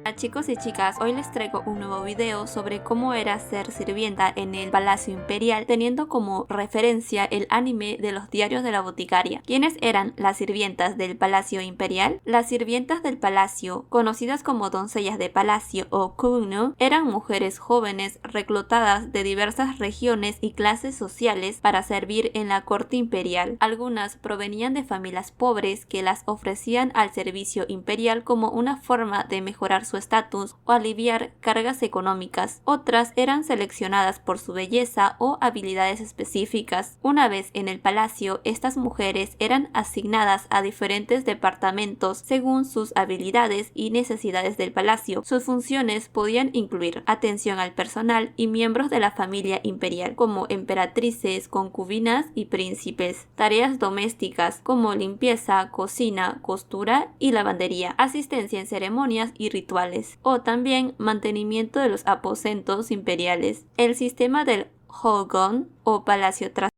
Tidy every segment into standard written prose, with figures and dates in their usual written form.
Hola chicos y chicas, hoy les traigo un nuevo video sobre cómo era ser sirvienta en el Palacio Imperial, teniendo como referencia el anime de los diarios de la boticaria. ¿Quiénes eran las sirvientas del Palacio Imperial? Las sirvientas del palacio, conocidas como doncellas de palacio o Kuno, eran mujeres jóvenes reclutadas de diversas regiones y clases sociales para servir en la corte imperial. Algunas provenían de familias pobres que las ofrecían al servicio imperial como una forma de mejorar su estatus o aliviar cargas económicas. Otras eran seleccionadas por su belleza o habilidades específicas. Una vez en el palacio, estas mujeres eran asignadas a diferentes departamentos según sus habilidades y necesidades del palacio. Sus funciones podían incluir atención al personal y miembros de la familia imperial, como emperatrices, concubinas y príncipes. Tareas domésticas como limpieza, cocina, costura y lavandería. Asistencia en ceremonias y rituales, o también mantenimiento de los aposentos imperiales. El sistema del Hogon o palacio trasero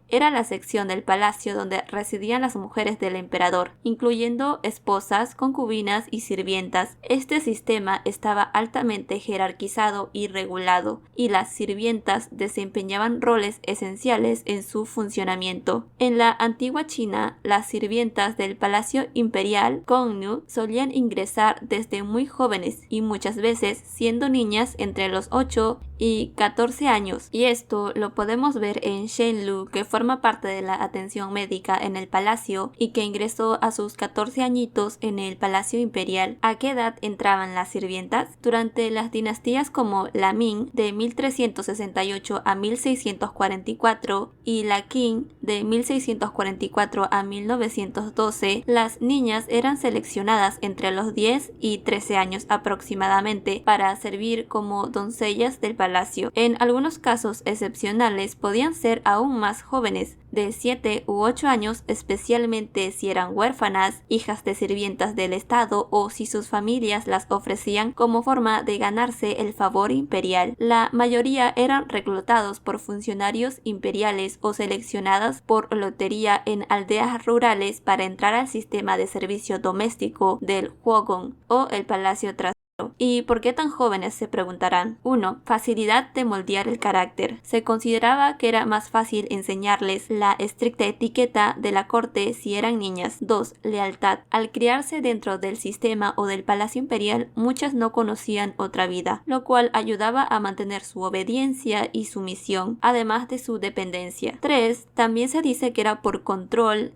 era la sección del palacio donde residían las mujeres del emperador, incluyendo esposas, concubinas y sirvientas. Este sistema estaba altamente jerarquizado y regulado, y las sirvientas desempeñaban roles esenciales en su funcionamiento. En la antigua China, las sirvientas del palacio imperial Gongnu solían ingresar desde muy jóvenes y muchas veces siendo niñas entre los 8 y 14 años, y esto lo podemos ver en Shenlu, que forma parte de la atención médica en el palacio y que ingresó a sus 14 añitos en el palacio imperial. ¿A qué edad entraban las sirvientas? Durante las dinastías como la Ming de 1368 a 1644 y la Qing de 1644 a 1912, las niñas eran seleccionadas entre los 10 y 13 años aproximadamente para servir como doncellas del palacio. En algunos casos excepcionales podían ser aún más jóvenes, de 7 u 8 años, especialmente si eran huérfanas, hijas de sirvientas del estado o si sus familias las ofrecían como forma de ganarse el favor imperial. La mayoría eran reclutados por funcionarios imperiales o seleccionadas por lotería en aldeas rurales para entrar al sistema de servicio doméstico del Huogon o el palacio trasero. ¿Y por qué tan jóvenes?, se preguntarán. 1. Facilidad de moldear el carácter. Se consideraba que era más fácil enseñarles la estricta etiqueta de la corte si eran niñas. 2. Lealtad. Al criarse dentro del sistema o del palacio imperial, muchas no conocían otra vida, lo cual ayudaba a mantener su obediencia y sumisión, además de su dependencia. 3. También se dice que era por control.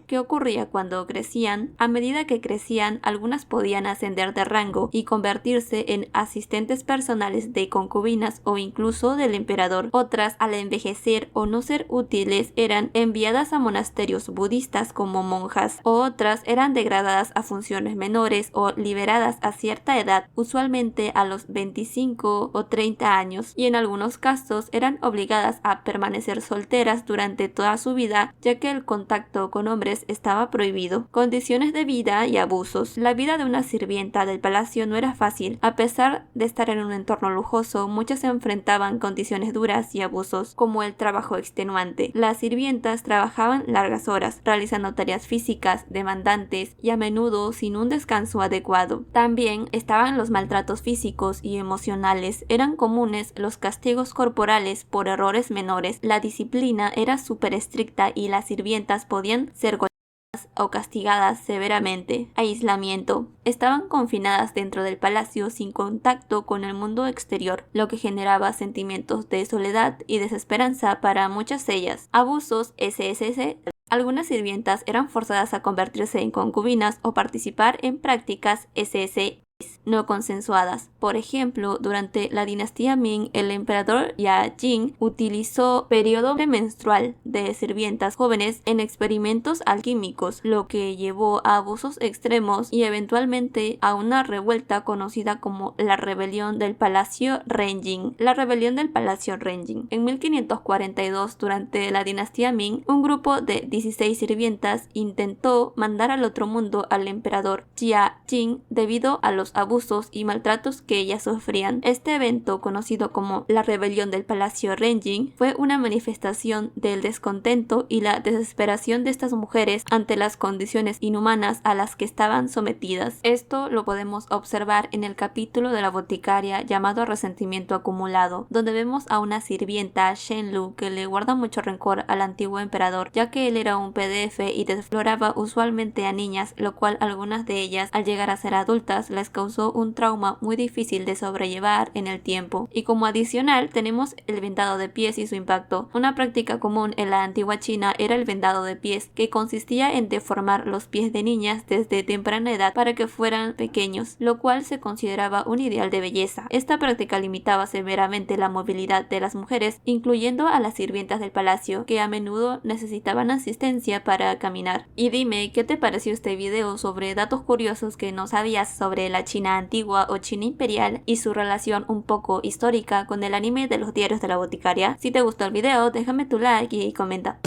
¿Qué ocurría cuando crecían? A medida que crecían, algunas podían ascender de rango y convertirse en asistentes personales de concubinas o incluso del emperador. Otras, al envejecer o no ser útiles, eran enviadas a monasterios budistas como monjas, o otras eran degradadas a funciones menores o liberadas a cierta edad, usualmente a los 25 o 30 años, y en algunos casos eran obligadas a permanecer solteras durante toda su vida, ya que el contacto con hombres estaba prohibido. Condiciones de vida y abusos. La vida de una sirvienta del palacio no era fácil. A pesar de estar en un entorno lujoso, muchas se enfrentaban condiciones duras y abusos, como el trabajo extenuante. Las sirvientas trabajaban largas horas, realizando tareas físicas demandantes y a menudo sin un descanso adecuado. También estaban los maltratos físicos y emocionales. Eran comunes los castigos corporales por errores menores. La disciplina era súper estricta y las sirvientas podían ser o castigadas severamente. Aislamiento. Estaban confinadas dentro del palacio sin contacto con el mundo exterior, lo que generaba sentimientos de soledad y desesperanza para muchas de ellas. Abusos. Algunas sirvientas eran forzadas a convertirse en concubinas o participar en prácticas no consensuadas. Por ejemplo, durante la dinastía Ming, el emperador Jing utilizó periodo premenstrual de sirvientas jóvenes en experimentos alquímicos, lo que llevó a abusos extremos y eventualmente a una revuelta conocida como la rebelión del Palacio Renjing. La rebelión del Palacio Renjing. En 1542, durante la dinastía Ming, un grupo de 16 sirvientas intentó mandar al otro mundo al emperador Jing debido a los los abusos y maltratos que ellas sufrían. Este evento, conocido como la rebelión del Palacio Renjin, fue una manifestación del descontento y la desesperación de estas mujeres ante las condiciones inhumanas a las que estaban sometidas. Esto lo podemos observar en el capítulo de la boticaria llamado Resentimiento acumulado, donde vemos a una sirvienta, Shenlu, que le guarda mucho rencor al antiguo emperador, ya que él era un PDF y exploraba usualmente a niñas, lo cual algunas de ellas, al llegar a ser adultas, les causó un trauma muy difícil de sobrellevar en el tiempo. Y como adicional tenemos el vendado de pies y su impacto. Una práctica común en la antigua China era el vendado de pies, que consistía en deformar los pies de niñas desde temprana edad para que fueran pequeños, lo cual se consideraba un ideal de belleza. Esta práctica limitaba severamente la movilidad de las mujeres, incluyendo a las sirvientas del palacio, que a menudo necesitaban asistencia para caminar. Y dime, ¿qué te pareció este video sobre datos curiosos que no sabías sobre la China antigua o China imperial y su relación un poco histórica con el anime de los diarios de la boticaria? Si te gustó el video, déjame tu like y comenta.